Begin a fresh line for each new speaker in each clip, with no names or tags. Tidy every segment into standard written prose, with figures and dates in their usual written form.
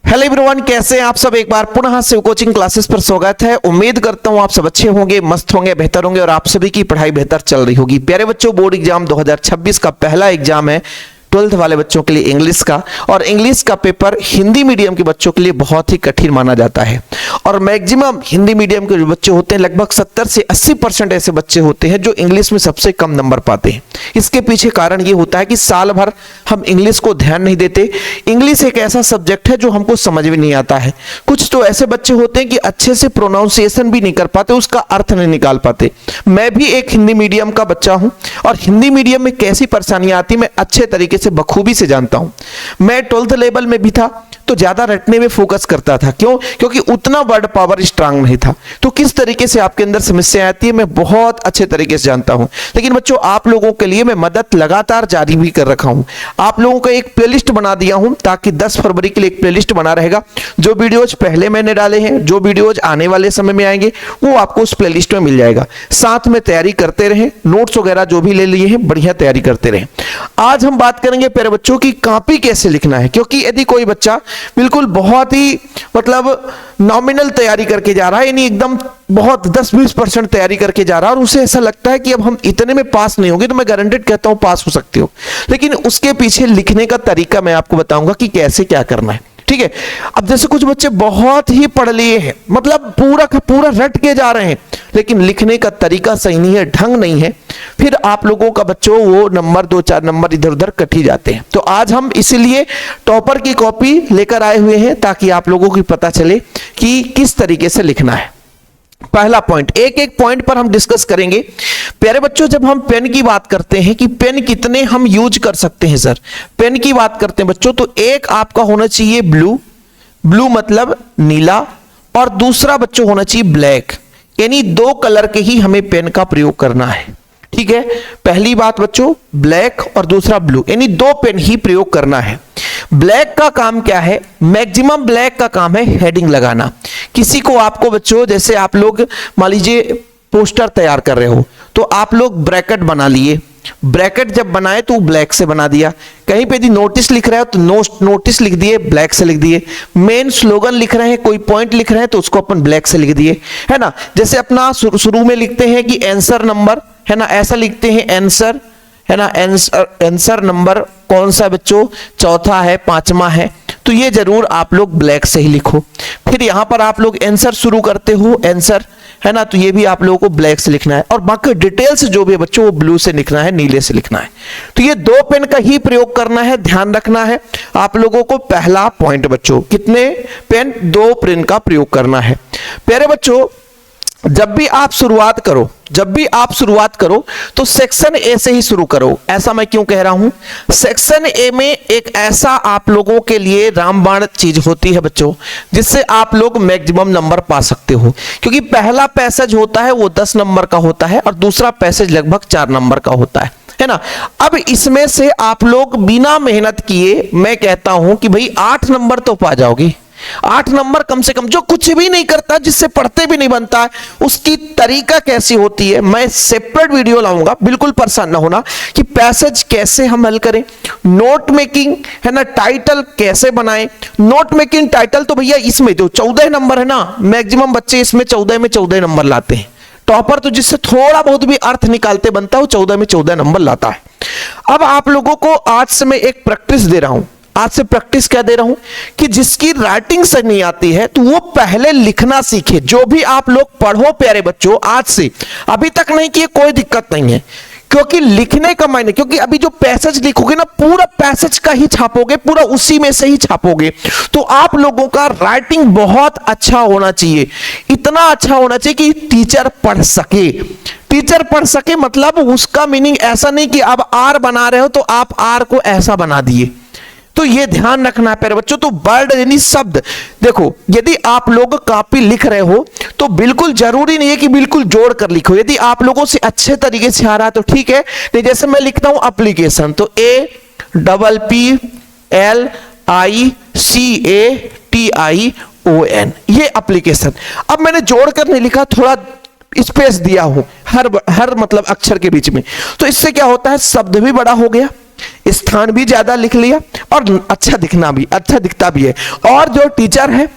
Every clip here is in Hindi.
हेलो एवरीवन, कैसे हैं आप सब। एक बार पुनः शिव कोचिंग क्लासेस पर स्वागत है। उम्मीद करता हूं आप सब अच्छे होंगे, मस्त होंगे, बेहतर होंगे और आप सभी की पढ़ाई बेहतर चल रही होगी। प्यारे बच्चों, बोर्ड एग्जाम 2026 का पहला एग्जाम है 12th वाले बच्चों के लिए इंग्लिश का, और इंग्लिश का पेपर हिंदी मीडियम के बच्चों के लिए बहुत ही कठिन माना जाता है। और मैक्सिमम हिंदी मीडियम के जो बच्चे होते हैं, लगभग 70 से 80% ऐसे बच्चे होते हैं जो इंग्लिश में सबसे कम नंबर पाते हैं। इसके पीछे कारण ये होता है कि साल भर हम इंग्लिश को ध्यान नहीं देते। इंग्लिश एक ऐसा सब्जेक्ट है जो हमको समझ में नहीं आता है। कुछ तो ऐसे बच्चे होते हैं कि अच्छे से प्रोनाउंसिएशन भी नहीं कर पाते, उसका अर्थ नहीं निकाल पाते। मैं भी एक हिंदी मीडियम का बच्चा हूं और हिंदी मीडियम में कैसी परेशानियां आती मैं अच्छे तरीके से बखूबी से जानता हूं। मैं 12th लेवल में भी था तो ज्यादा रटने में फोकस करता था। क्यों? क्योंकि उतना वर्ड पावर स्ट्रांग नहीं था। तो किस तरीके से आपके अंदर समस्या आती है मैं बहुत अच्छे तरीके से जानता हूं। लेकिन बच्चों, आप लोगों के लिए मैं मदद लगातार जारी भी कर रखा हूं। आप लोगों का एक प्लेलिस्ट बना दिया हूं ताकि 10 फरवरी के लिए एक प्लेलिस्ट बना रहेगा। जो वीडियोज पहले मैंने डाले हैं, जो वीडियोज आने वाले समय में आएंगे, वो आपको उस प्लेलिस्ट में मिल जाएगा। साथ में तैयारी करते रहें, नोट्स वगैरह जो भी ले लिए हैं बढ़िया तैयारी करते रहें। आज हम बात करेंगे प्यारे बच्चों की कॉपी कैसे लिखना है। क्योंकि यदि कोई बच्चा बिल्कुल बहुत ही नॉमिनल तैयारी करके जा रहा है, यानी एकदम बहुत 10-20% तैयारी करके जा रहा है और उसे ऐसा लगता है कि अब हम इतने में पास नहीं होंगे, तो मैं गारंटेड कहता हूं पास हो सकते हो। लेकिन उसके पीछे लिखने का तरीका मैं आपको बताऊंगा कि कैसे क्या करना है। ठीक है। अब जैसे कुछ बच्चे बहुत ही पढ़ लिए हैं, मतलब पूरा का पूरा रट के जा रहे हैं, लेकिन लिखने का तरीका सही नहीं है, ढंग नहीं है, फिर आप लोगों का बच्चों वो नंबर 2-4 नंबर इधर उधर कट ही जाते हैं। तो आज हम इसीलिए टॉपर की कॉपी लेकर आए हुए हैं ताकि आप लोगों को पता चले कि किस तरीके से लिखना है। पहला पॉइंट, एक एक पॉइंट पर हम डिस्कस करेंगे। प्यारे बच्चों, जब हम पेन की बात करते हैं कि पेन कितने हम यूज कर सकते हैं सर, पेन की बात करते हैं बच्चों, तो एक आपका होना चाहिए ब्लू, ब्लू मतलब नीला, और दूसरा बच्चों होना चाहिए ब्लैक, यानी 2 कलर के ही हमें पेन का प्रयोग करना है। ठीक है। पहली बात बच्चों, ब्लैक और दूसरा ब्लू, यानी 2 पेन ही प्रयोग करना है। ब्लैक का काम क्या है? मैक्सिमम ब्लैक का काम है हेडिंग लगाना। किसी को आपको बच्चों, जैसे आप लोग मान लीजिए पोस्टर तैयार कर रहे हो तो आप लोग ब्रैकेट बना लिए, ब्रैकेट जब बनाए तो ब्लैक से बना दिया। कहीं पे यदि नोटिस लिख रहे हो तो नोटिस लिख दिए, ब्लैक से लिख दिए। मेन स्लोगन लिख रहे हैं, कोई पॉइंट लिख रहे हैं तो उसको अपन ब्लैक से लिख दिए, है ना। जैसे अपना शुरू में लिखते हैं कि आंसर नंबर, है ना, ऐसा लिखते हैं आंसर, है ना, आंसर नंबर कौन सा बच्चों, चौथा है, 5वां है, तो ये जरूर आप लोग ब्लैक से ही लिखो। फिर यहां पर आप लोग आंसर शुरू करते हो, आंसर, है ना, तो ये भी आप लोगों को ब्लैक से लिखना है। और बाकी डिटेल्स जो भी बच्चों वो ब्लू से लिखना है, नीले से लिखना है। तो ये 2 पेन का ही प्रयोग करना है, ध्यान रखना है आप लोगों को। पहला पॉइंट बच्चों, कितने पेन? 2 पेन का प्रयोग करना है। प्यारे बच्चों, जब भी आप शुरुआत करो तो सेक्शन ए से ही शुरू करो। ऐसा मैं क्यों कह रहा हूं? सेक्शन ए में एक ऐसा आप लोगों के लिए रामबाण चीज होती है बच्चों, जिससे आप लोग मैक्सिमम नंबर पा सकते हो। क्योंकि पहला पैसेज होता है वो 10 नंबर का होता है और दूसरा पैसेज लगभग 4 नंबर का होता है ना। अब इसमें से आप लोग बिना मेहनत किए, मैं कहता हूं कि भाई 8 नंबर तो पा जाओगे। 8 नंबर कम से कम। जो कुछ भी नहीं करता, जिससे पढ़ते भी नहीं बनता है, उसकी तरीका कैसी होती है मैं सेपरेट वीडियो लाऊंगा, बिल्कुल परेशान ना होना, कि पैसेज कैसे हम हल करें, नोट मेकिंग, है ना, टाइटल कैसे बनाएं। नोट मेकिंग टाइटल तो भैया इसमें जो 14 नंबर है ना, मैक्सिमम बच्चे इसमें 14 में 14 नंबर लाते हैं। टॉपर तो जिससे थोड़ा बहुत भी अर्थ निकालते बनता है वो 14 में 14 नंबर लाता है। अब आप लोगों को आज से मैं एक प्रैक्टिस दे रहा हूं। आज से प्रैक्टिस क्या दे रहा हूं कि जिसकी राइटिंग सही नहीं आती है तो वो पहले लिखना सीखे। जो भी आप लोग पढ़ो प्यारे बच्चों, आज से, अभी तक नहीं किए कोई दिक्कत नहीं है, क्योंकि लिखने का मायने, क्योंकि अभी जो पैसेज लिखोगे ना पूरा पैसेज का ही छापोगे, पूरा उसी में से ही छापोगे, तो आप लोगों का राइटिंग बहुत अच्छा होना चाहिए। इतना अच्छा होना चाहिए कि टीचर पढ़ सके। टीचर पढ़ सके मतलब उसका मीनिंग ऐसा नहीं कि अब आर बना रहे हो तो आप आर को ऐसा बना दिए। तो ये ध्यान रखना है प्यारे बच्चों। तो वर्ड यानी शब्द, देखो यदि आप लोग कॉपी लिख रहे हो तो बिल्कुल जरूरी नहीं है कि बिल्कुल जोड़ कर लिखो। यदि आप लोगों से अच्छे तरीके से आ रहा है तो ठीक है, नहीं जैसे मैं लिखता हूं एप्लीकेशन, तो APPLICATION, ये एप्लीकेशन। अब मैंने जोड़ कर नहीं लिखा, थोड़ा स्पेस दिया हूं हर मतलब अक्षर के बीच में, तो इससे क्या होता है, शब्द भी बड़ा हो गया, स्थान भी ज्यादा लिख लिया और अच्छा दिखता भी है। और जो टीचर है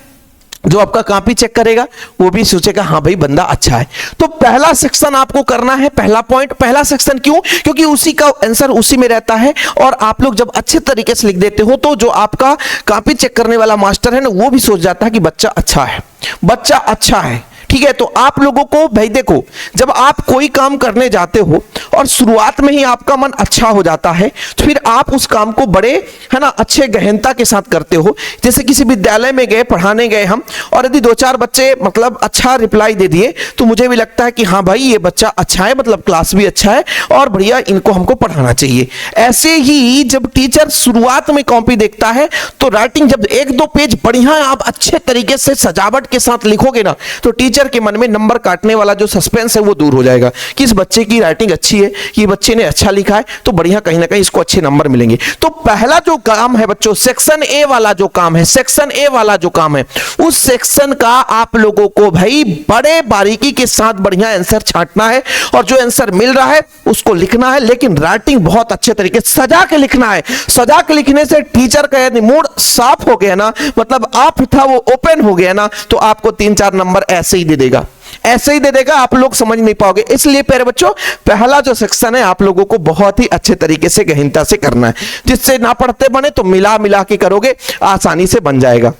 जो आपका कॉपी चेक करेगा वो भी सोचेगा हाँ भाई बंदा अच्छा है। तो पहला सेक्शन आपको करना है, पहला पॉइंट, पहला सेक्शन क्यों? क्योंकि उसी का आंसर उसी में रहता है। और आप लोग जब अच्छे तरीके से लिख देते हो तो जो आपका कॉपी चेक करने वाला मास्टर है ना वो भी सोच जाता है कि बच्चा अच्छा है, बच्चा अच्छा है। ठीक है, तो आप लोगों को भाई देखो, जब आप कोई काम करने जाते हो और शुरुआत में ही आपका मन अच्छा हो जाता है तो फिर आप उस काम को बड़े है ना अच्छे गहनता के साथ करते हो। जैसे किसी विद्यालय में गए, पढ़ाने गए हम, और यदि 2-4 बच्चे मतलब अच्छा रिप्लाई दे दिए तो मुझे भी लगता है कि हाँ भाई ये बच्चा अच्छा है, मतलब क्लास भी अच्छा है और बढ़िया, इनको हमको पढ़ाना चाहिए। ऐसे ही जब टीचर शुरुआत में कॉपी देखता है तो राइटिंग जब 1-2 पेज बढ़िया आप अच्छे तरीके से सजावट के साथ लिखोगे ना तो टीचर के मन में नंबर काटने वाला जो सस्पेंस है वो दूर हो जाएगा कि इस बच्चे की राइटिंग अच्छी है, ये बच्चे ने अच्छा लिखा है तो बढ़िया, कहीं ना कहीं इसको अच्छे नंबर मिलेंगे। तो पहला जो काम है बच्चों, सेक्शन ए वाला जो काम है, सेक्शन ए वाला जो काम है, उस सेक्शन का आप लोगों को भाई बड़े बारीकी के साथ बढ़िया आंसर छांटना है और जो आंसर मिल रहा है उसको लिखना है, लेकिन राइटिंग बहुत अच्छे तरीके से सजा के लिखना है। सजा के लिखने से टीचर का यदि मूड साफ हो गया ना, मतलब आप था वो ओपन हो गया ना, तो आपको 3-4 नंबर ऐसे ही दे देगा, ऐसे ही दे देगा, आप लोग समझ नहीं पाओगे। इसलिए प्यारे बच्चों पहला जो सेक्शन है आप लोगों को बहुत ही अच्छे तरीके से गहनता से करना है, जिससे ना पढ़ते बने तो मिला मिला के करोगे, आसानी से बन जाएगा।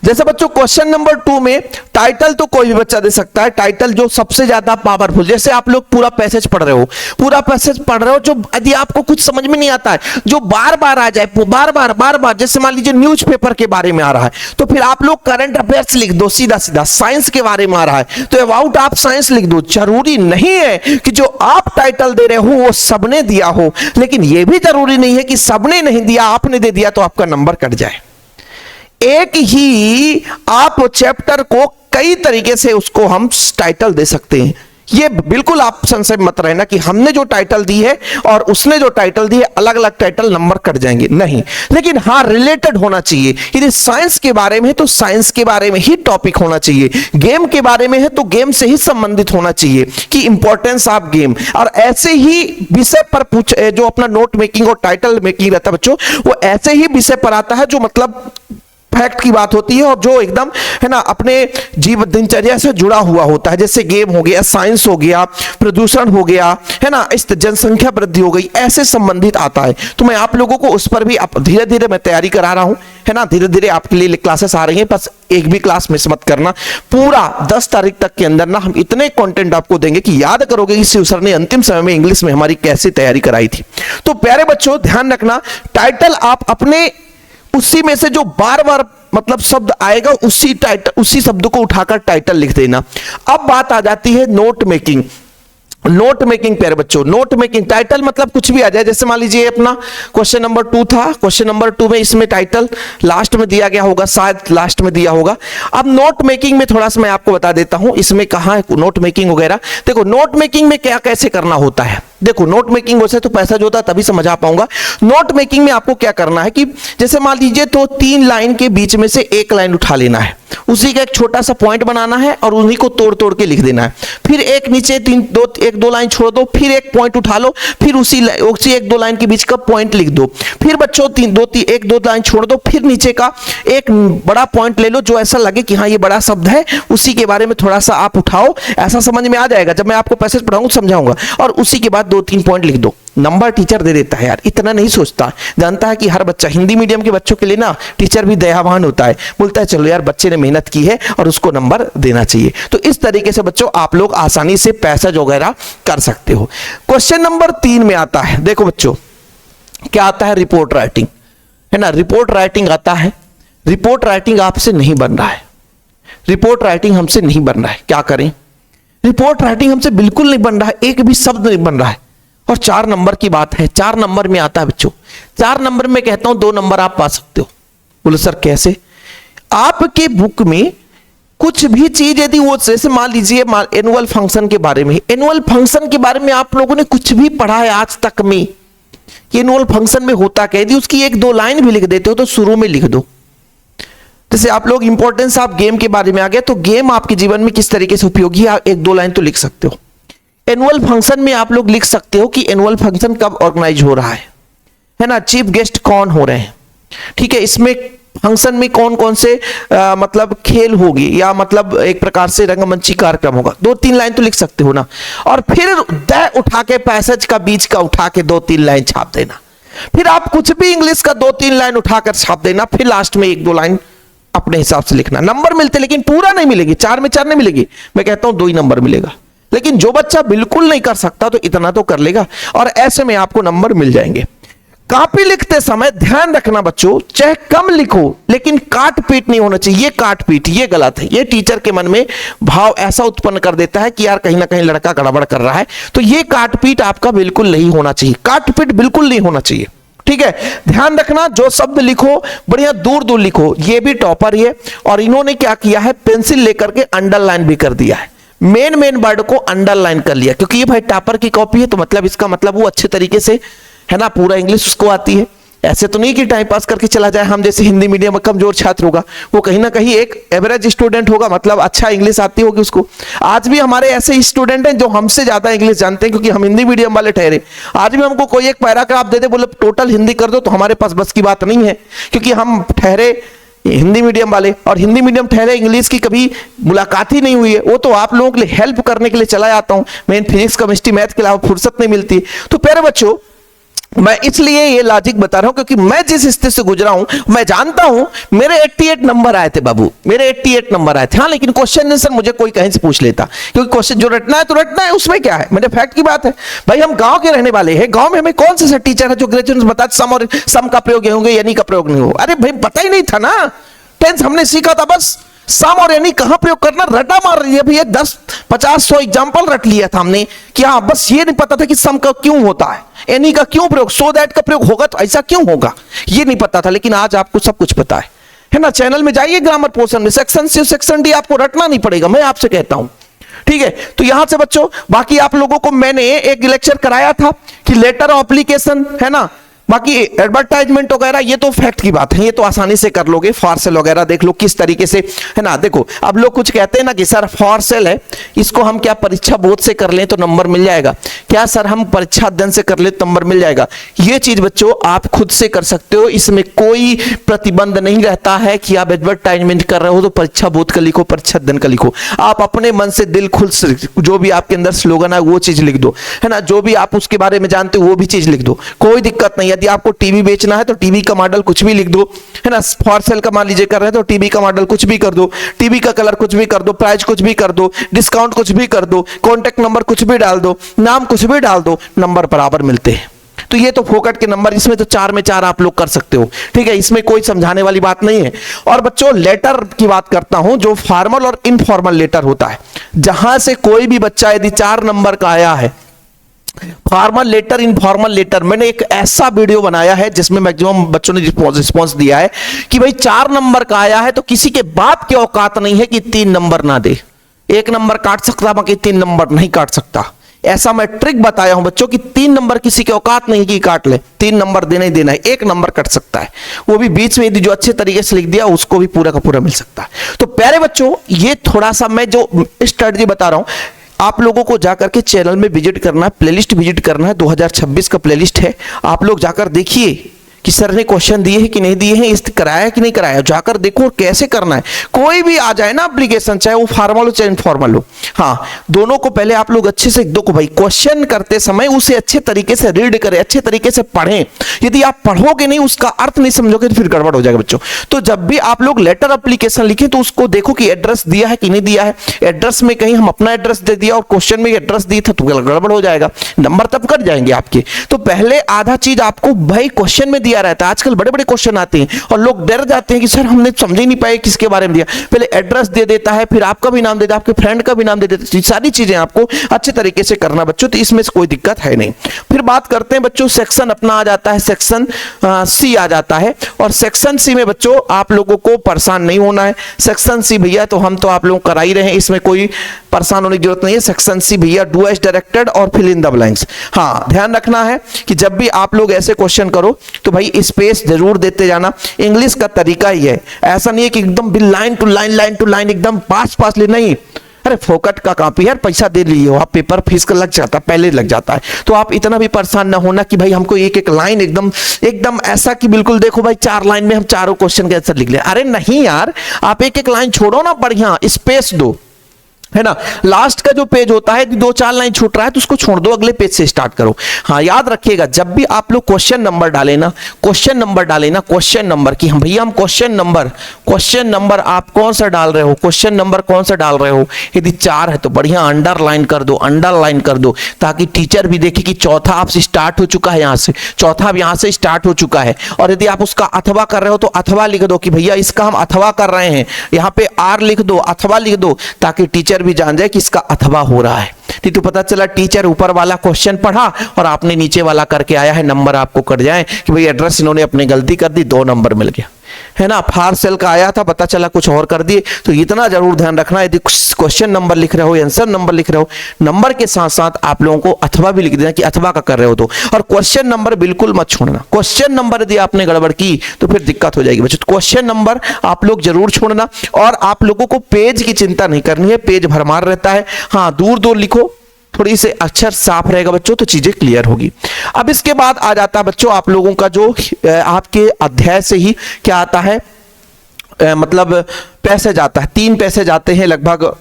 जैसे बच्चों क्वेश्चन नंबर 2 में टाइटल तो कोई भी बच्चा दे सकता है, टाइटल जो सबसे ज्यादा पावरफुल, जैसे आप लोग पूरा पैसेज पढ़ रहे हो, पूरा पैसेज पढ़ रहे हो, जो यदि आपको कुछ समझ में नहीं आता है, जो बार बार आ जाए, बार बार, जैसे मान लीजिए न्यूज़पेपर के बारे में आ रहा है तो फिर आप लोग करंट अफेयर्स लिख दो सीधा सीधा, साइंस के बारे में आ रहा है तो अबाउट आप साइंस लिख दो। जरूरी नहीं है कि जो आप टाइटल दे रहे हो वो सबने दिया हो, लेकिन यह भी जरूरी नहीं है कि सबने नहीं दिया, आपने दे दिया तो आपका नंबर कट जाए। एक ही आप चैप्टर को कई तरीके से उसको हम टाइटल दे सकते हैं। ये बिल्कुल आप संशय मत रहना कि हमने जो टाइटल दी है और उसने जो टाइटल दी है अलग अलग टाइटल, नंबर कट जाएंगे, नहीं। लेकिन हाँ रिलेटेड होना चाहिए। यदि साइंस के बारे में है तो साइंस के बारे में ही टॉपिक होना चाहिए, गेम के बारे में है तो गेम से ही संबंधित होना चाहिए कि इंपॉर्टेंस ऑफ गेम। और ऐसे ही विषय पर पूछ, जो अपना नोट मेकिंग और टाइटल मेकिंग रहता है बच्चों, वो ऐसे ही विषय पर आता है जो मतलब फैक्ट की बात होती है और जो एकदम है ना अपने जीवन दिनचर्या से जुड़ा हुआ होता है, जैसे गेम हो गया, साइंस हो गया, प्रदूषण हो गया, है ना, इस जनसंख्या वृद्धि हो गई, ऐसे संबंधित आता है। तो मैं आप लोगों को उस पर भी धीरे धीरे मैं तैयारी करा रहा हूं, है ना, धीरे धीरे आपके लिए क्लासेस आ रही हैं, बस एक भी क्लास मिस मत करना। पूरा 10 तारीख तक के अंदर ना हम इतने कंटेंट आपको देंगे कि याद करोगे कि शिव सर ने अंतिम समय में इंग्लिश में हमारी कैसे तैयारी कराई थी। तो प्यारे बच्चों ध्यान रखना, टाइटल आप अपने उसी में से जो बार बार मतलब शब्द आएगा उसी शब्द को उठाकर टाइटल लिख देना। अब बात आ जाती है नोट मेकिंग। नोट मेकिंग प्यारे बच्चों, नोट मेकिंग टाइटल मतलब कुछ भी आ जाए। जैसे मान लीजिए अपना क्वेश्चन नंबर 2 था, क्वेश्चन नंबर 2 में इसमें टाइटल लास्ट में दिया गया होगा, शायद लास्ट में दिया होगा। अब नोट मेकिंग में थोड़ा सा मैं आपको बता देता हूं इसमें कहां है नोट मेकिंग वगैरह। देखो नोट मेकिंग में क्या कैसे करना होता है, देखो नोट मेकिंग वैसे तो पैसा जो होता है तभी समझा पाऊंगा। नोट मेकिंग में आपको क्या करना है कि जैसे मान लीजिए तो 3 लाइन के बीच में से एक लाइन उठा लेना है, उसी का एक छोटा सा पॉइंट बनाना है और उन्हीं को तोड़ तोड़ के लिख देना है। फिर एक नीचे एक दो लाइन छोड़ दो, फिर एक पॉइंट उठा लो, फिर उसी 1-2 लाइन के बीच का पॉइंट लिख दो। फिर बच्चों 1-2 लाइन छोड़ दो, फिर नीचे का एक बड़ा पॉइंट ले लो जो ऐसा लगे कि हाँ ये बड़ा शब्द है, उसी के बारे में थोड़ा सा आप उठाओ, ऐसा समझ में आ जाएगा। जब मैं आपको पैसेज पढ़ाऊंगा समझाऊंगा, और उसी के बाद 2-3 पॉइंट लिख दो। नंबर टीचर दे देता है यार, इतना नहीं सोचता, जानता है कि हर बच्चा, हिंदी मीडियम के बच्चों के लिए ना टीचर भी दयावान होता है, बोलता है चलो यार बच्चे ने मेहनत की है और उसको नंबर देना चाहिए। तो इस तरीके से बच्चों आप लोग आसानी से पैसेज वगैरह कर सकते हो। क्वेश्चन नंबर 3 में आता है, देखो बच्चों क्या आता है, रिपोर्ट राइटिंग, है ना, रिपोर्ट राइटिंग आता है। रिपोर्ट राइटिंग आपसे नहीं बन रहा है, रिपोर्ट राइटिंग हमसे नहीं बन रहा है, क्या करें? रिपोर्ट राइटिंग हमसे बिल्कुल नहीं बन रहा है, एक भी शब्द नहीं बन रहा है, और 4 नंबर की बात है। 4 नंबर में आता है बच्चों, 4 नंबर में कहता हूं 2 नंबर आप पा सकते हो। बोले सर कैसे? आपके बुक में कुछ भी चीज यदि वो, जैसे मान लीजिए एनुअल फंक्शन के बारे में, एनुअल फंक्शन के बारे में आप लोगों ने कुछ भी पढ़ा है आज तक में कि एनुअल फंक्शन में होता क्या, यदि उसकी 1-2 लाइन भी लिख देते हो तो शुरू में लिख दो। जैसे आप लोग इंपॉर्टेंस ऑफ गेम के बारे में आ गया तो गेम आपके जीवन में किस तरीके से उपयोगी है, 1-2 लाइन तो लिख सकते हो। एनुअल फंक्शन में आप लोग लिख सकते हो कि एनुअल फंक्शन कब ऑर्गेनाइज हो रहा है, है ना, चीफ गेस्ट कौन हो रहे हैं, ठीक है, इसमें फंक्शन में कौन कौन से मतलब खेल होगी या मतलब एक प्रकार से रंगमंची कार्यक्रम होगा, 2-3 लाइन तो लिख सकते हो ना। और फिर द उठा के पैसेज का बीच का उठा के 2-3 लाइन छाप देना। फिर आप कुछ भी इंग्लिश का 2-3 लाइन उठाकर छाप देना। फिर लास्ट में 1-2 लाइन अपने हिसाब से लिखना। नंबर मिलते लेकिन पूरा नहीं मिलेगी, 4 में 4 नहीं मिलेगी, मैं कहता हूं 2 ही नंबर मिलेगा। लेकिन जो बच्चा बिल्कुल नहीं कर सकता तो इतना तो कर लेगा, और ऐसे में आपको नंबर मिल जाएंगे। कॉपी लिखते समय ध्यान रखना बच्चों, चाहे कम लिखो लेकिन काट पीट नहीं होना चाहिए। ये काट पीट ये गलत है। ये टीचर के मन में भाव ऐसा उत्पन्न कर देता है कि यार कहीं ना कहीं लड़का गड़बड़ कर रहा है। तो ये काट पीट आपका बिल्कुल नहीं होना चाहिए, काट पीट बिल्कुल नहीं होना चाहिए, ठीक है। ध्यान रखना, जो शब्द लिखो बढ़िया दूर दूर लिखो। ये भी टॉपर ये, और इन्होंने क्या किया है, पेंसिल लेकर के अंडरलाइन भी कर दिया है। मेन वर्ड को अंडरलाइन कर लिया, क्योंकि ये भाई टॉपर की कॉपी है, तो मतलब इसका मतलब वो अच्छे तरीके से, है ना, पूरा इंग्लिश उसको आती है। ऐसे तो नहीं कि टाइम पास करके चला जाए। हम जैसे हिंदी मीडियम में कमजोर छात्र होगा, वो कहीं ना कहीं एक एवरेज स्टूडेंट होगा, मतलब अच्छा इंग्लिश आती होगी उसको। आज भी हमारे ऐसे स्टूडेंट हैं जो हमसे ज्यादा इंग्लिश जानते हैं, क्योंकि हम हिंदी मीडियम वाले ठहरे। आज भी हमको कोई एक पैराग्राफ दे दे, बोले टोटल हिंदी कर दो, तो हमारे पास बस की बात नहीं है, क्योंकि हम ठहरे हिंदी मीडियम वाले, और हिंदी मीडियम ठहरे इंग्लिश की कभी मुलाकात ही नहीं हुई है। वो तो आप लोगों के लिए हेल्प करने के लिए चला जाता हूं। मैं फिजिक्स केमिस्ट्री मैथ के अलावा फुर्सत नहीं मिलती। तो प्यारे बच्चों, मैं इसलिए ये लॉजिक बता रहा हूं क्योंकि मैं जिस स्थिति से गुजरा हूं, मैं जानता हूं। मेरे 88 नंबर आए थे बाबू, मेरे 88 नंबर आए थे। हाँ, लेकिन क्वेश्चन आंसर मुझे कोई कहीं से पूछ लेता, क्योंकि क्वेश्चन जो रटना है तो रटना है, उसमें क्या है, मेरे फैक्ट की बात है भाई। हम गांव के रहने वाले हैं, गांव में हमें कौन सा टीचर है जो ग्रेजुएशन बता सम और सम का प्रयोग होंगे, यानी का प्रयोग नहीं हो। अरे भाई पता ही नहीं था ना, 10th हमने सीखा था बस, सम और यानी कहां प्रयोग करना, रटा मार रही है भैया। 10, 50, 100 एग्जाम्पल रट लिया था हमने कि हाँ, बस ये नहीं पता था कि सम का क्यों होता है, एनी का क्यों प्रयोग, सो दैट का प्रयोग होगा तो ऐसा क्यों होगा, ये नहीं पता था। लेकिन आज आपको सब कुछ पता है ना। चैनल में जाइए, ग्रामर पोर्शन में सेक्शन सी सेक्शन डी आपको रटना नहीं पड़ेगा, मैं आपसे कहता हूं, ठीक है। तो यहां से बच्चों, बाकी आप लोगों को मैंने एक लेक्चर कराया था कि लेटर ऑफ एप्लीकेशन, है ना, बाकी एडवर्टाइजमेंट वगैरह ये तो फैक्ट की बात है, ये तो आसानी से कर लोगे। फॉर सेल वगैरह देख लो किस तरीके से, है ना। देखो अब लोग कुछ कहते हैं ना कि सर फॉर सेल है, इसको हम क्या परीक्षा बोर्ड से कर लें तो नंबर मिल जाएगा, क्या सर हम परीक्षा अध्ययन से कर ले तो नंबर मिल जाएगा। ये चीज बच्चों आप खुद से कर सकते हो, इसमें कोई प्रतिबंध नहीं रहता है कि आप एडवर्टाइजमेंट कर रहे हो तो परीक्षा बोर्ड का लिखो, परीक्षा अध्ययन का लिखो। आप अपने मन से दिल खुल से जो भी आपके अंदर स्लोगन है वो चीज लिख दो, है ना। जो भी आप उसके बारे में जानते हो वो भी चीज लिख दो, कोई दिक्कत नहीं। यदि आपको टीवी बेचना है तो टीवी का मॉडल कुछ भी लिख दो, है ना। फॉर सेल का मान लीजिए कर रहे हैं तो टीवी का मॉडल कुछ भी कर दो, टीवी का कलर कुछ भी कर दो, प्राइस कुछ भी कर दो, डिस्काउंट कुछ भी कर दो, कॉन्टेक्ट नंबर कुछ भी डाल दो, नाम कुछ भी डाल दो, नंबर बराबर मिलते हैं। तो ये तो फोकट के नंबर, इसमें तो 4 में 4 आप लोग कर सकते हो, ठीक है। इसमें कोई समझाने वाली बात नहीं है। और बच्चों लेटर की बात करता हूं, जो फॉर्मल और इनफॉर्मल लेटर होता है, जहां से कोई भी बच्चा यदि 4 नंबर का आया है, फॉर्मल लेटर इनफॉर्मल लेटर, मैंने एक ऐसा वीडियो बनाया है जिसमें मैक्सिमम बच्चों ने रिस्पॉन्स दिया है कि भाई 4 नंबर का आया है तो किसी के बाप की औकात नहीं है कि 3 नंबर ना दे। 1 नंबर काट सकता बाकी 3 नंबर नहीं काट सकता। ऐसा मैं ट्रिक बताया हूं बच्चों कि 3 नंबर किसी की औकात नहीं कि काट ले, 3 नंबर देना ही देना है। 1 नंबर कट सकता है, वो भी बीच में जो अच्छे तरीके से लिख दिया उसको भी पूरा का पूरा मिल सकता है। तो प्यारे बच्चों, ये थोड़ा सा मैं जो स्ट्रेटजी बता रहा हूं, आप लोगों को जाकर के चैनल में विजिट करना है, प्लेलिस्ट विजिट करना है। 2026 का प्लेलिस्ट है, आप लोग जाकर देखिए कि सर ने क्वेश्चन दिए हैं कि नहीं दिए हैं, इस कराया कि नहीं कराया, जाकर देखो कैसे करना है। कोई भी आ जाए ना एप्लीकेशन, चाहे वो फॉर्मल हो चाहे इनफॉर्मल हो, हाँ, दोनों को पहले आप लोग अच्छे से देखो भाई। क्वेश्चन करते समय उसे अच्छे तरीके से रीड करें, अच्छे तरीके से पढ़ें। यदि आप पढ़ोगे नहीं, उसका अर्थ नहीं समझोगे तो फिर गड़बड़ हो जाएगा बच्चों। तो जब भी आप लोग लेटर एप्लीकेशन लिखें तो उसको देखो कि एड्रेस दिया है कि नहीं दिया है। एड्रेस में कहीं हम अपना एड्रेस दे दिया और क्वेश्चन में एड्रेस दी था तो गड़बड़ हो जाएगा, नंबर तब कट जाएंगे आपके। तो पहले आधा चीज आपको भाई क्वेश्चन में दिया रहता है। आजकल बड़े बड़े क्वेश्चन आते हैं और लोग डर जाते हैं कि सर हमने समझ ही नहीं पाए किसके बारे में दिया। पहले एड्रेस दे देता है, फिर आपका भी नाम दे देता है, आपके फ्रेंड का भी नाम दे देता है। सारी चीजें आपको अच्छे तरीके से करना बच्चों, तो इसमें से कोई दिक्कत है नहीं। फिर बात करते हैं बच्चों, सेक्शन अपना आ जाता है, सेक्शन सी आ जाता है। और सेक्शन सी में बच्चों आप लोगों को परेशान नहीं होना है। सेक्शन सी भैया तो हम तो आप लोग करा ही रहे हैं, इसमें कोई परेशान होने की जरूरत नहीं है। सेक्शन सी भैया डू एज डायरेक्टेड और फिल इन द ब्लैंक्स। हाँ, ध्यान रखना है कि जब भी आप लोग ऐसे क्वेश्चन करो तो भाई स्पेस जरूर देते जाना। इंग्लिश का तरीका ही है, ऐसा नहीं है कि एकदम लाइन टू लाइन एकदम पास ले, नहीं। अरे फोकट का कॉपी यार, पैसा दे लिए हो आप, पेपर फीस का लग जाता है, पहले लग जाता है। तो आप इतना भी परेशान ना होना कि भाई हमको एक एक लाइन एकदम एकदम ऐसा कि बिल्कुल देखो भाई 4 लाइन में हम चारों क्वेश्चन के आंसर लिख ले। अरे नहीं यार, आप एक एक लाइन छोड़ो ना, बढ़िया स्पेस दो, है ना। लास्ट का जो पेज होता है 2-4 लाइन छूट रहा है तो उसको छोड़ दो, अगले पेज से स्टार्ट करो। हाँ याद रखिएगा, जब भी आप लोग क्वेश्चन नंबर डालें ना, क्वेश्चन नंबर की हम भैया हम क्वेश्चन नंबर आप कौन सा डाल रहे हो, क्वेश्चन नंबर कौन सा डाल रहे हो। यदि 4 है तो बढ़िया अंडरलाइन कर दो, ताकि टीचर भी देखे कि चौथा आपसे स्टार्ट हो चुका है, यहाँ से चौथा अब यहाँ से स्टार्ट हो चुका है। और यदि आप उसका अथवा कर रहे हो तो अथवा लिख दो कि भैया इसका हम अथवा कर रहे हैं, यहाँ पे आर लिख दो, अथवा लिख दो, ताकि टीचर भी जान जाए कि इसका अथवा हो रहा है। नहीं तो पता चला टीचर ऊपर वाला क्वेश्चन पढ़ा और आपने नीचे वाला करके आया है, नंबर आपको कट जाए कि भाई एड्रेस इन्होंने अपनी गलती कर दी, 2 नंबर मिल गया, है ना। फार सेल का आया था, पता चला कुछ और कर दिए। तो इतना जरूर ध्यान रखना, यदि क्वेश्चन नंबर लिख रहे हो, आंसर नंबर लिख रहे हो, नंबर के साथ साथ आप लोगों को अथवा भी लिख देना कि अथवा का कर रहे हो तो। और क्वेश्चन नंबर बिल्कुल मत छोड़ना, क्वेश्चन नंबर यदि आपने गड़बड़ की तो फिर दिक्कत हो जाएगी बच्चों। क्वेश्चन नंबर आप लोग जरूर छोड़ना। और आप लोगों को पेज की चिंता नहीं करनी है, पेज भरमार रहता है। हाँ दूर दूर लिखो, थोड़ी से अक्षर साफ रहेगा बच्चों तो चीजें क्लियर होगी। अब इसके बाद आ जाता है बच्चों आप लोगों का जो आपके अध्याय से ही क्या आता है, मतलब पैसेज आता है। 3 पैसेज आते हैं, लगभग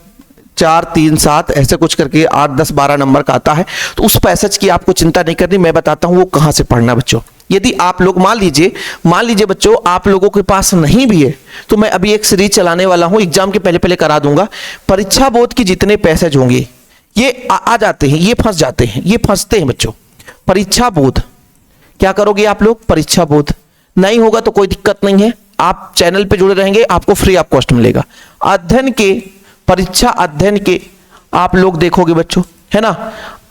4, 3, 7 ऐसे कुछ करके 8, 10, 12 नंबर का आता है। तो उस पैसेज की आपको चिंता नहीं करनी, मैं बताता हूं वो कहां से पढ़ना बच्चों। यदि आप लोग मान लीजिए बच्चों आप लोगों के पास नहीं भी है तो मैं अभी एक सीरीज चलाने वाला हूं, एग्जाम के पहले करा दूंगा। परीक्षा बोर्ड के जितने पैसेज होंगे ये आ जाते हैं, ये फंसते हैं बच्चों। परीक्षा बोध क्या करोगे आप लोग, परीक्षा बोध नहीं होगा तो कोई दिक्कत नहीं है, आप चैनल पे जुड़े रहेंगे, आपको फ्री ऑफ कॉस्ट मिलेगा। परीक्षा अध्ययन के आप लोग देखोगे बच्चों, है ना।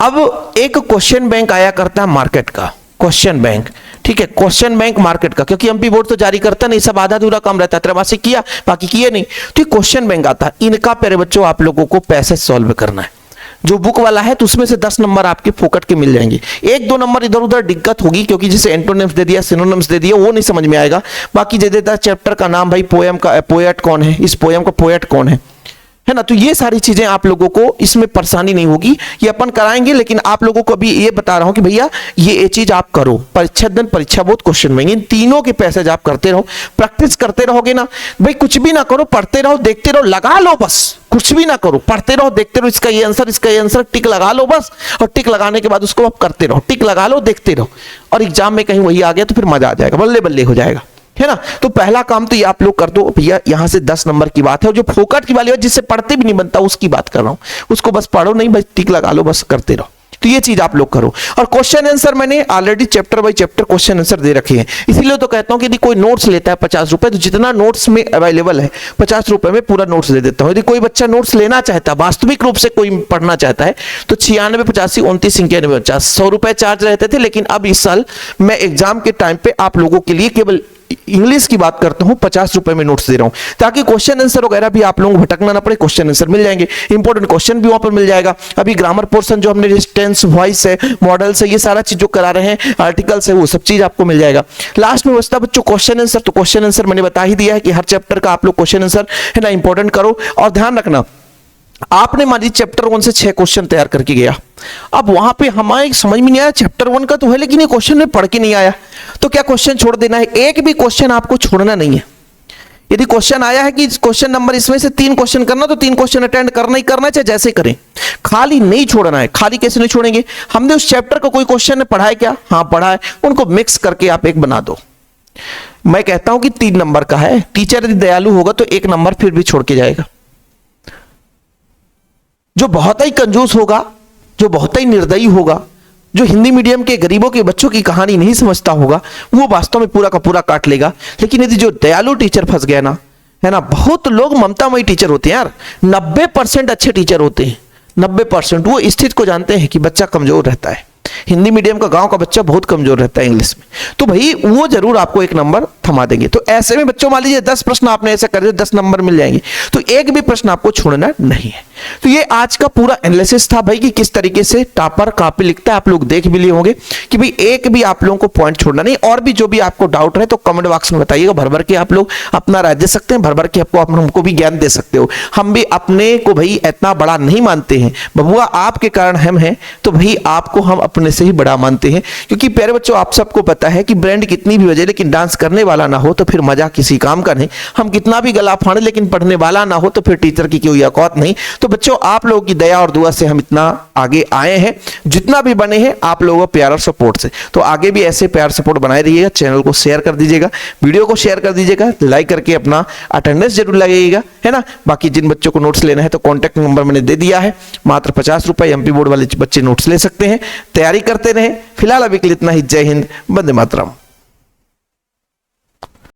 अब एक क्वेश्चन बैंक आया करता है मार्केट का, क्वेश्चन बैंक, ठीक है, क्वेश्चन बैंक मार्केट का, क्योंकि एमपी बोर्ड तो जारी करता नहीं, सब आधा अधूरा काम रहता है, त्रैमासिक किया बाकी किए नहीं, तो ये क्वेश्चन बैंक आता है। इनका प्यारे बच्चों आप लोगों को पैसेज सॉल्व करना है। जो बुक वाला है तो उसमें से 10 नंबर आपके फोकट के मिल जाएंगे, 1-2 नंबर इधर उधर दिक्कत होगी, क्योंकि जैसे एंटोनिम्स दे दिया, सिनोनिम्स दे दिया, वो नहीं समझ में आएगा। बाकी दे देता चैप्टर का नाम, भाई पोएम का पोएट कौन है, इस पोएम का पोएट कौन है ना। तो ये सारी चीजें आप लोगों को इसमें परेशानी नहीं होगी, ये अपन कराएंगे। लेकिन आप लोगों को अभी ये बता रहा हूं कि भैया ये चीज आप करो, परीक्षा दिन, परीक्षा बोध, क्वेश्चन बैंक, इन तीनों के पैसेज आप करते रहो, प्रैक्टिस करते रहोगे ना भाई, कुछ भी ना करो, पढ़ते रहो, देखते रहो, लगा लो बस, कुछ भी ना करो, पढ़ते रहो, देखते रहो, इसका ये आंसर, टिक लगा लो बस। और टिक लगाने के बाद उसको आप करते रहो, टिक लगा लो, देखते रहो, और एग्जाम में कहीं वही आ गया तो फिर मजा आ जाएगा, बल्ले बल्ले हो जाएगा, है ना। तो पहला काम तो ये आप लोग कर दो भैया। यहां से 10 नंबर की बात है, और जो फोकट की वाली है जिससे पढ़ते भी नहीं बनता उसकी बात कर रहा हूं, उसको बस पढ़ो नहीं, बस टिक लगा लो, बस करते रहो। तो ये चीज आप लोग करो। और क्वेश्चन आंसर मैंने already chapter by chapter question answer दे रखे हैं, इसीलिए तो कहता हूं कि यदि कोई नोट्स लेता है 50 रुपए, तो जितना नोट्स में अवेलेबल है 50 रुपए में पूरा नोट्स दे देता हूं। यदि कोई बच्चा नोट्स लेना चाहता है, वास्तविक रूप से कोई पढ़ना चाहता है, तो 96, 85, 29, 91, 50 100 रुपए चार्ज रहते थे। लेकिन अब इस साल मैं एग्जाम के टाइम पे आप लोगों के लिए केवल इंग्लिश की बात करता हूं, 50 रुपए में नोट्स दे रहा हूं, ताकि क्वेश्चन आंसर वगैरह भी आप लोगों को भटकना ना पड़े, क्वेश्चन आंसर मिल जाएंगे, इंपॉर्टेंट क्वेश्चन भी वहां पर मिल जाएगा। अभी ग्रामर पोर्शन जो हमने टेंस, वॉइस है, मॉडल्स है, ये सारा चीज जो करा रहे हैं, आर्टिकल्स है, वो सब चीज आपको मिल जाएगा। लास्ट में बचता बच्चों क्वेश्चन आंसर। तो क्वेश्चन आंसर मैंने बता ही दिया है कि हर चैप्टर का आप लोग क्वेश्चन आंसर है ना इंपॉर्टेंट करो। और ध्यान रखना, आपने मान लीजिए चैप्टर 1 से 6 क्वेश्चन तैयार करके गया, अब वहां पे हमारे समझ में नहीं आया, चैप्टर 1 का तो है लेकिन ये क्वेश्चन में पढ़ के नहीं आया, तो क्या क्वेश्चन छोड़ देना है? एक भी क्वेश्चन आपको छोड़ना नहीं है। यदि क्वेश्चन आया है कि क्वेश्चन नंबर इसमें से 3 क्वेश्चन करना, तो 3 क्वेश्चन अटेंड करना ही करना है, चाहे जैसे करें, खाली नहीं छोड़ना है। खाली कैसे नहीं छोड़ेंगे? हमने उस चैप्टर का कोई क्वेश्चन पढ़ा है क्या? हाँ पढ़ा है, उनको मिक्स करके आप एक बना दो। मैं कहता हूं कि 3 नंबर का है, टीचर यदि दयालु होगा तो 1 नंबर फिर भी छोड़ के जाएगा। जो बहुत ही कंजूस होगा, जो बहुत ही निर्दयी होगा, जो हिंदी मीडियम के गरीबों के बच्चों की कहानी नहीं समझता होगा, वो वास्तव में पूरा का पूरा काट लेगा। लेकिन यदि जो दयालु टीचर फंस गया ना, है ना, बहुत लोग ममतामयी टीचर होते हैं यार, 90% अच्छे टीचर होते हैं, 90% वो स्थिति को जानते हैं कि बच्चा कमजोर रहता है, हिंदी मीडियम का गांव का बच्चा बहुत कमजोर रहता है इंग्लिश में, तो भाई वो जरूर आपको 1 नंबर थमा देंगे। तो ऐसे में बच्चों मान लीजिए 10 प्रश्न आपने ऐसे कर दिए, 10 नंबर मिल जाएंगे, तो एक भी प्रश्न आपको छोड़ना नहीं है। तो ये आज का पूरा एनालिसिस था भाई कि किस तरीके से टॉपर कॉपी लिखता है। आप लोग देख भी लिए होंगे कि भाई एक भी आप लोगों को पॉइंट छोड़ना नहीं। और भी जो भी आपको डाउट है तो कमेंट बॉक्स में बताइएगा, भर भर के आप लोग अपना राय दे सकते हैं, भर भर के हमको भी ज्ञान दे सकते हो। हम भी अपने को भाई इतना बड़ा नहीं मानते हैं, बबुआ आपके कारण हम हैं, तो भाई आपको हम अपने से ही बड़ा मानते हैं। क्योंकि प्यारे बच्चों आप सबको पता है कि ब्रांड कितनी भी बजे लेकिन डांस करने वाला ना हो तो फिर मजा किसी काम का नहीं। हम कितना भी गला फाड़े लेकिन पढ़ने वाला ना हो तो फिर टीचर की कोई औकात नहीं। तो बच्चों आप लोगों की दया और दुआ से हम इतना आगे आए हैं, जितना भी बने हैं आप लोगों को प्यार और सपोर्ट से। तो आगे भी ऐसे प्यार सपोर्ट बनाए रहिएगा। चैनल को शेयर कर दीजिएगा, वीडियो को शेयर कर दीजिएगा, लाइक करके अपना अटेंडेंस जरूर लगाइएगा, है ना। बाकी जिन बच्चों को नोट्स लेना है तो कॉन्टैक्ट नंबर मैंने दे दिया है, मात्र 50 रुपए एमपी बोर्ड वाले बच्चे नोट्स ले सकते हैं। तैयारी करते रहे। फिलहाल अभी के लिए इतना ही। जय हिंद, वंदे मातरम।